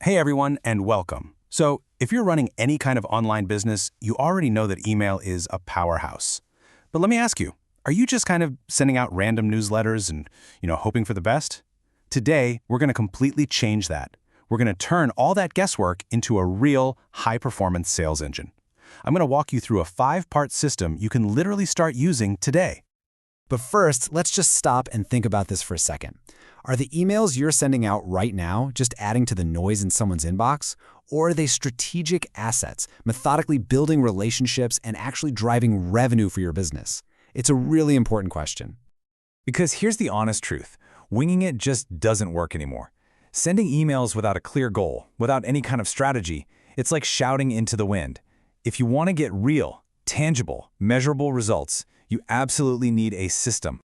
Hey everyone, and welcome. So, if you're running any kind of online business, you already know that email is a powerhouse. But let me ask you, are you just kind of sending out random newsletters and, hoping for the best? Today, we're going to completely change that. We're going to turn all that guesswork into a real, high-performance sales engine. I'm going to walk you through a 5-part system you can literally start using today. But first, let's just stop and think about this for a second. Are the emails you're sending out right now just adding to the noise in someone's inbox? Or are they strategic assets, methodically building relationships and actually driving revenue for your business? It's a really important question. Because here's the honest truth. Winging it just doesn't work anymore. Sending emails without a clear goal, without any kind of strategy, it's like shouting into the wind. If you want to get real, tangible, measurable results, you absolutely need a system.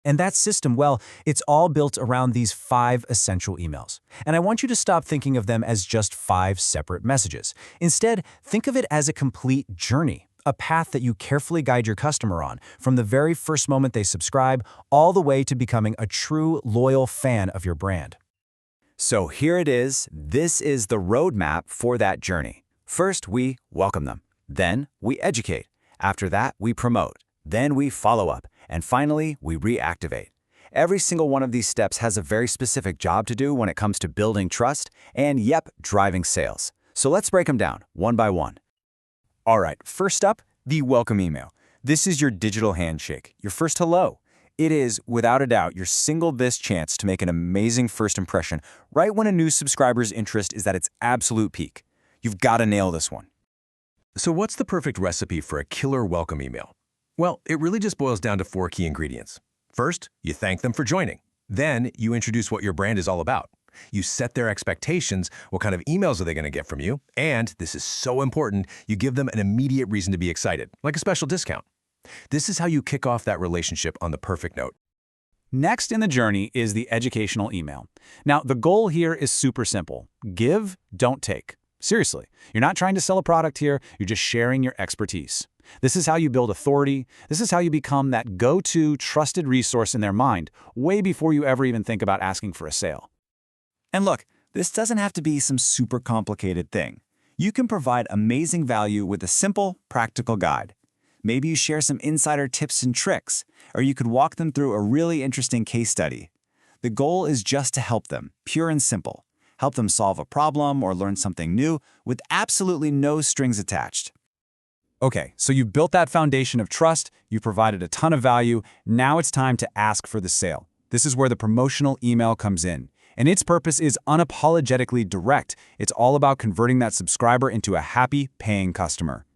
And that system, well, it's all built around these 5 essential emails. And I want you to stop thinking of them as just 5 separate messages. Instead, think of it as a complete journey, a path that you carefully guide your customer on, from the very first moment they subscribe, all the way to becoming a true, loyal fan of your brand. So here it is. This is the roadmap for that journey. First, we welcome them. Then, we educate. After that, we promote. Then we follow up. And finally, we reactivate. Every single one of these steps has a very specific job to do when it comes to building trust and, driving sales. So let's break them down one by one. All right, first up, the welcome email. This is your digital handshake, your first hello. It is, without a doubt, your single best chance to make an amazing first impression right when a new subscriber's interest is at its absolute peak. You've got to nail this one. So what's the perfect recipe for a killer welcome email? Well, it really just boils down to 4 key ingredients. First, you thank them for joining. Then, you introduce what your brand is all about. You set their expectations, what kind of emails are they going to get from you, and, this is so important, you give them an immediate reason to be excited, like a special discount. This is how you kick off that relationship on the perfect note. Next in the journey is the educational email. Now, the goal here is super simple. Give, don't take. Seriously, you're not trying to sell a product here, you're just sharing your expertise. This is how you build authority. This is how you become that go-to trusted resource in their mind, way before you ever even think about asking for a sale. And look, this doesn't have to be some super complicated thing. You can provide amazing value with a simple, practical guide. Maybe you share some insider tips and tricks, or you could walk them through a really interesting case study. The goal is just to help them, pure and simple. Help them solve a problem or learn something new with absolutely no strings attached. Okay, so you've built that foundation of trust, you've provided a ton of value, now it's time to ask for the sale. This is where the promotional email comes in. And its purpose is unapologetically direct. It's all about converting that subscriber into a happy, paying customer.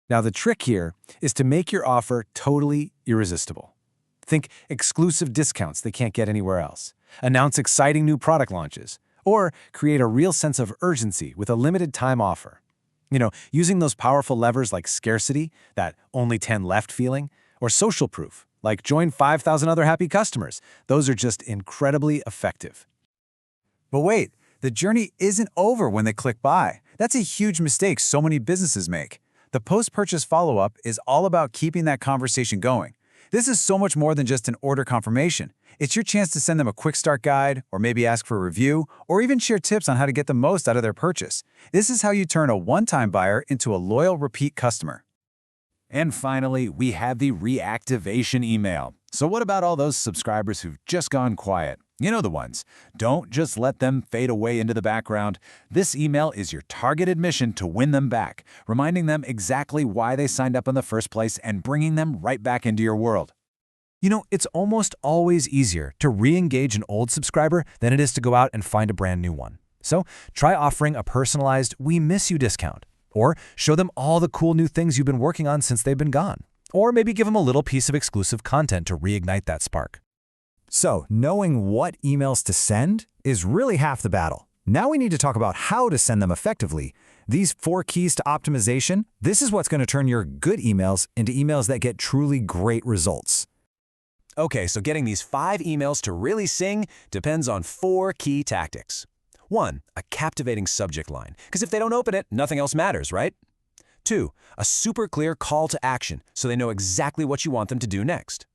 Now the trick here is to make your offer totally irresistible. Think exclusive discounts they can't get anywhere else. Announce exciting new product launches. Or create a real sense of urgency with a limited time offer. Using those powerful levers like scarcity, that only 10 left feeling, or social proof, like join 5,000 other happy customers. Those are just incredibly effective. But wait, the journey isn't over when they click buy. That's a huge mistake so many businesses make. The post-purchase follow-up is all about keeping that conversation going. This is so much more than just an order confirmation. It's your chance to send them a quick start guide, or maybe ask for a review, or even share tips on how to get the most out of their purchase. This is how you turn a one-time buyer into a loyal repeat customer. And finally, we have the reactivation email. So what about all those subscribers who've just gone quiet? You know the ones. Don't just let them fade away into the background. This email is your targeted mission to win them back, reminding them exactly why they signed up in the first place and bringing them right back into your world. It's almost always easier to re-engage an old subscriber than it is to go out and find a brand new one. So try offering a personalized "We Miss You" discount, or show them all the cool new things you've been working on since they've been gone. Or maybe give them a little piece of exclusive content to reignite that spark. So, knowing what emails to send is really half the battle. Now we need to talk about how to send them effectively. These 4 keys to optimization, this is what's going to turn your good emails into emails that get truly great results. Okay, so getting these 5 emails to really sing depends on 4 key tactics. 1, a captivating subject line, because if they don't open it, nothing else matters, right? 2, a super clear call to action, so they know exactly what you want them to do next.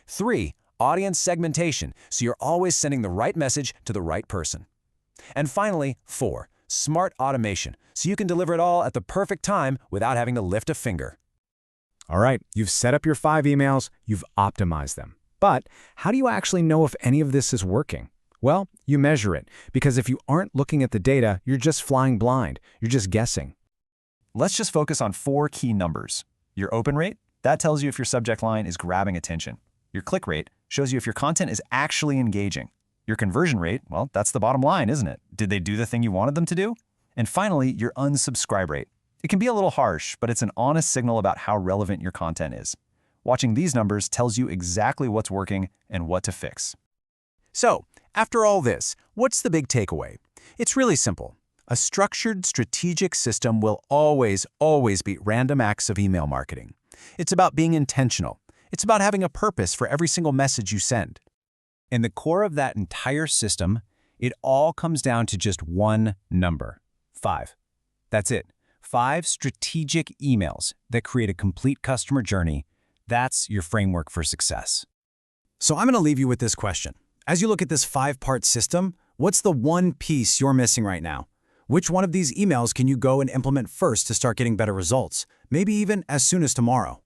3, audience segmentation, so you're always sending the right message to the right person. And finally, 4, Smart automation, so you can deliver it all at the perfect time without having to lift a finger. All right, you've set up your 5 emails, you've optimized them. But how do you actually know if any of this is working? Well, you measure it, because if you aren't looking at the data, you're just flying blind. You're just guessing. Let's just focus on 4 key numbers. Your open rate, that tells you if your subject line is grabbing attention. Your click rate shows you if your content is actually engaging. Your conversion rate, well, that's the bottom line, isn't it? Did they do the thing you wanted them to do? And finally, your unsubscribe rate. It can be a little harsh, but it's an honest signal about how relevant your content is. Watching these numbers tells you exactly what's working and what to fix. So, after all this, what's the big takeaway? It's really simple. A structured, strategic system will always beat random acts of email marketing. It's about being intentional. It's about having a purpose for every single message you send. In the core of that entire system, it all comes down to just one number: 5. That's it. 5 strategic emails that create a complete customer journey. That's your framework for success. So I'm going to leave you with this question. As you look at this 5-part system, what's the one piece you're missing right now? Which one of these emails can you go and implement first to start getting better results? Maybe even as soon as tomorrow.